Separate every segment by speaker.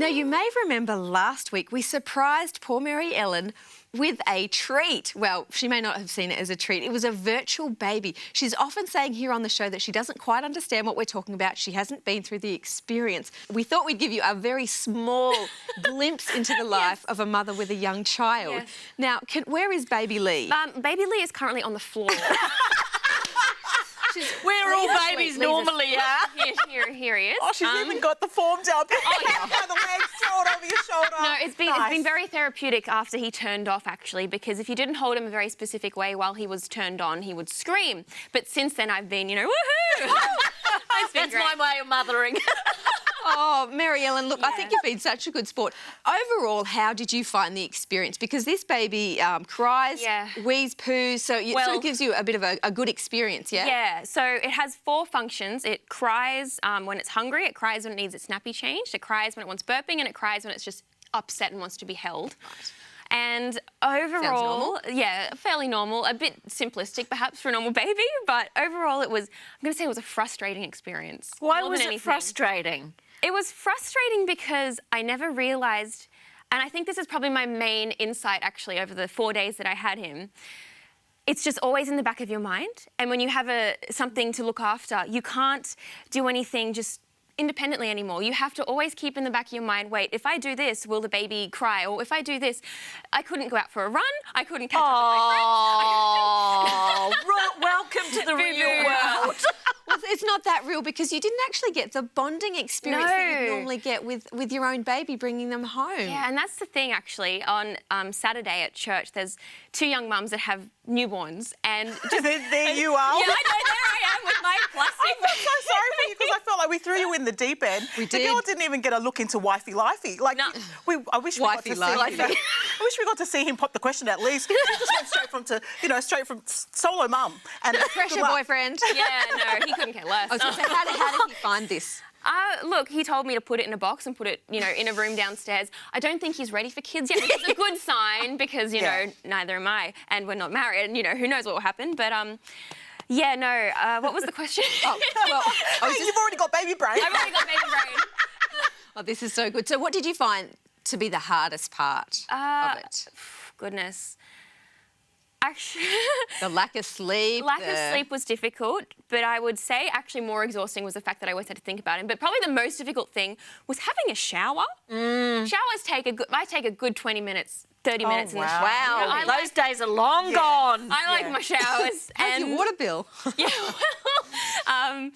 Speaker 1: Now, you may remember last week we surprised poor Maryellen with a treat. Well, she may not have seen it as a treat. It was a virtual baby. She's often saying here on the show that she doesn't quite understand what we're talking about. She hasn't been through the experience. We thought we'd give you a very small glimpse into the life of a mother with a young child.
Speaker 2: Yes.
Speaker 1: Now, where is baby Lee?
Speaker 2: Baby Lee is currently on the floor.
Speaker 3: Where all babies normally are.
Speaker 2: Here he is.
Speaker 3: Oh, she's even got the form down. The legs thrown over your shoulder.
Speaker 2: No, it's been very therapeutic after he turned off, actually, because if you didn't hold him a very specific way while he was turned on, he would scream. But since then, I've been, woohoo!
Speaker 3: That's my way of mothering.
Speaker 1: Oh, Maryellen, look, I think you've been such a good sport. Overall, how did you find the experience? Because this baby cries, wheezes, poos, so it sort of gives you a bit of a good experience, yeah?
Speaker 2: Yeah, so it has 4 functions. It cries when it's hungry, it cries when it needs its nappy changed, it cries when it wants burping, and it cries when it's just upset and wants to be held. Right. And overall, fairly normal, a bit simplistic perhaps for a normal baby, but overall I'm going to say it was a frustrating experience.
Speaker 3: Why was it frustrating?
Speaker 2: It was frustrating because I never realised, and I think this is probably my main insight actually over the 4 days that I had him, it's just always in the back of your mind. And when you have something to look after, you can't do anything just independently anymore. You have to always keep in the back of your mind, wait, if I do this, will the baby cry? Or if I do this, I couldn't go out for a run, I couldn't catch up with my friends.
Speaker 3: Welcome to the real world.
Speaker 1: Well, it's not that real because you didn't actually get the bonding experience that you normally get with your own baby, bringing them home.
Speaker 2: Yeah, and that's the thing, actually. On Saturday at church, there's 2 young mums that have newborns, and just,
Speaker 3: there you are.
Speaker 2: Yeah, I know, there I am with my plastic.
Speaker 3: I feel so sorry for you because I felt like we threw you in the deep end.
Speaker 1: We did.
Speaker 3: The girl didn't even get a look into wifey lifey. Like,
Speaker 2: no.
Speaker 3: I wish we got to see. I wish we got to see him pop the question at least. He just went straight from solo mum and
Speaker 1: pressure boyfriend.
Speaker 2: Yeah, no, he couldn't care less.
Speaker 1: I was going to say, how did he find this?
Speaker 2: Look, he told me to put it in a box and put it, in a room downstairs. I don't think he's ready for kids yet, which is a good sign because, neither am I, and we're not married, and, who knows what will happen. But, what was the question?
Speaker 3: You've already got baby brain.
Speaker 2: I've already got baby brain.
Speaker 1: Oh, this is so good. So what did you find to be the hardest part of it?
Speaker 2: Goodness. Actually,
Speaker 1: the lack of sleep.
Speaker 2: Lack of sleep was difficult, but I would say actually more exhausting was the fact that I always had to think about him. But probably the most difficult thing was having a shower. Showers I take a good 20 minutes, 30 minutes in the shower.
Speaker 3: Wow, those days are long gone.
Speaker 2: I like my showers.
Speaker 1: How's your water bill?
Speaker 2: Yeah, well,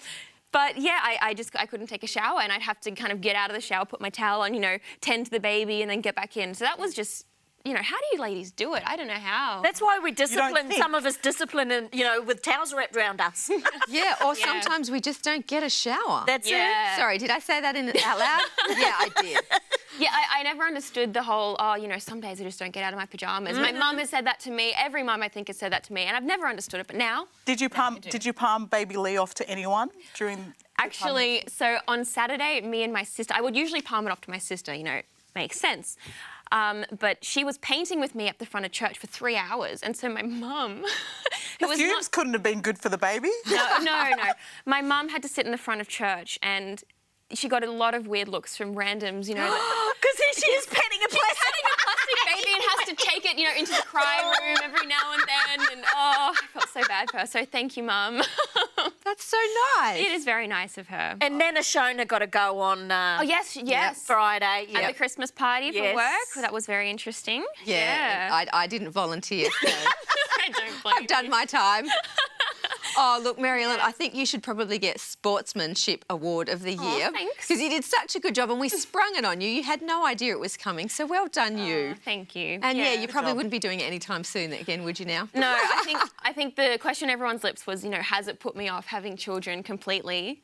Speaker 2: but yeah, I couldn't take a shower, and I'd have to kind of get out of the shower, put my towel on, tend to the baby, and then get back in. So that was just. How do you ladies do it? I don't know how.
Speaker 3: That's why we discipline. Some of us discipline and, with towels wrapped around us.
Speaker 1: Yeah, or sometimes we just don't get a shower.
Speaker 3: That's it.
Speaker 1: Sorry, did I say that out loud? Yeah, I did.
Speaker 2: Yeah, I never understood the whole, some days I just don't get out of my pyjamas. My mum has said that to me. Every mum, I think, has said that to me, and I've never understood it, but now...
Speaker 3: Did you palm baby Lee off to anyone during...
Speaker 2: Actually, so on Saturday, me and my sister... I would usually palm it off to my sister, makes sense. But she was painting with me at the front of church for 3 hours, and so my mum...
Speaker 3: The fumes couldn't have been good for the baby?
Speaker 2: No. My mum had to sit in the front of church, and she got a lot of weird looks from randoms,
Speaker 3: Because she is petting a
Speaker 2: plastic baby and has to take it, into the cry room every now and then, and I felt so bad for her. So thank you, Mum.
Speaker 1: That's so nice.
Speaker 2: It is very nice of her.
Speaker 3: And Nana Shona got to go on.
Speaker 2: Yes.
Speaker 3: Friday.
Speaker 2: At the Christmas party for work. That was very interesting.
Speaker 1: Yeah. I didn't volunteer. So
Speaker 2: I don't blame
Speaker 1: I've done my time. Oh, look, Maryellen, I think you should probably get Sportsmanship Award of the Year.
Speaker 2: Thanks.
Speaker 1: Because you did such a good job and we sprung it on you. You had no idea it was coming, so well done you.
Speaker 2: Thank you.
Speaker 1: And you probably wouldn't be doing it anytime soon again, would you now?
Speaker 2: No, I think the question on everyone's lips was, has it put me off having children completely?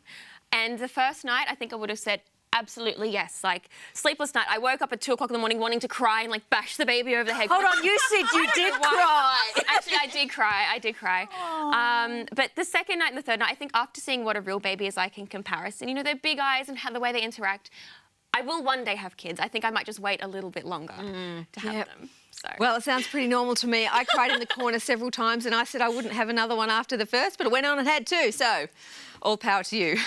Speaker 2: And the first night, I think I would have said, absolutely yes. Like, sleepless night. I woke up at 2 o'clock in the morning wanting to cry and, bash the baby over the head.
Speaker 3: Hold on, you said you did cry.
Speaker 2: Actually, I did cry. But the second night and the third night, I think after seeing what a real baby is like in comparison, their big eyes and the way they interact, I will one day have kids. I think I might just wait a little bit longer to have them. So.
Speaker 1: Well, it sounds pretty normal to me. I cried in the corner several times and I said I wouldn't have another one after the first, but it went on and had 2, so all power to you.